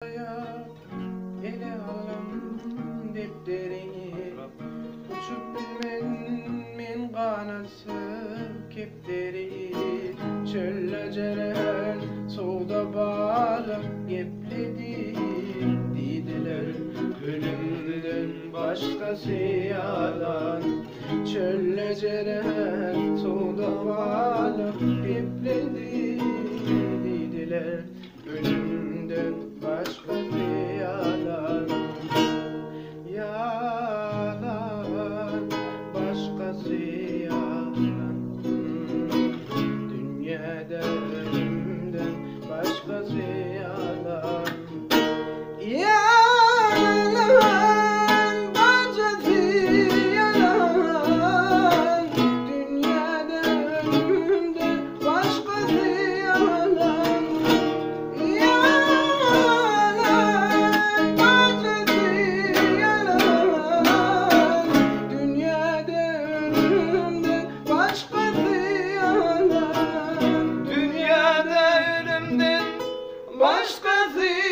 Ele alım depterini uçup bilmen kanası kepteri çölle ceren soğuda balık yepledi dediler ölümden başkası yalan çölle ceren soğuda balık yepledi dediler ölümden başkası yalan yalan başkası yalan dünyada ölümden başkası yalan yalan başkası yalan dünyada ölümden başkası yalan başkası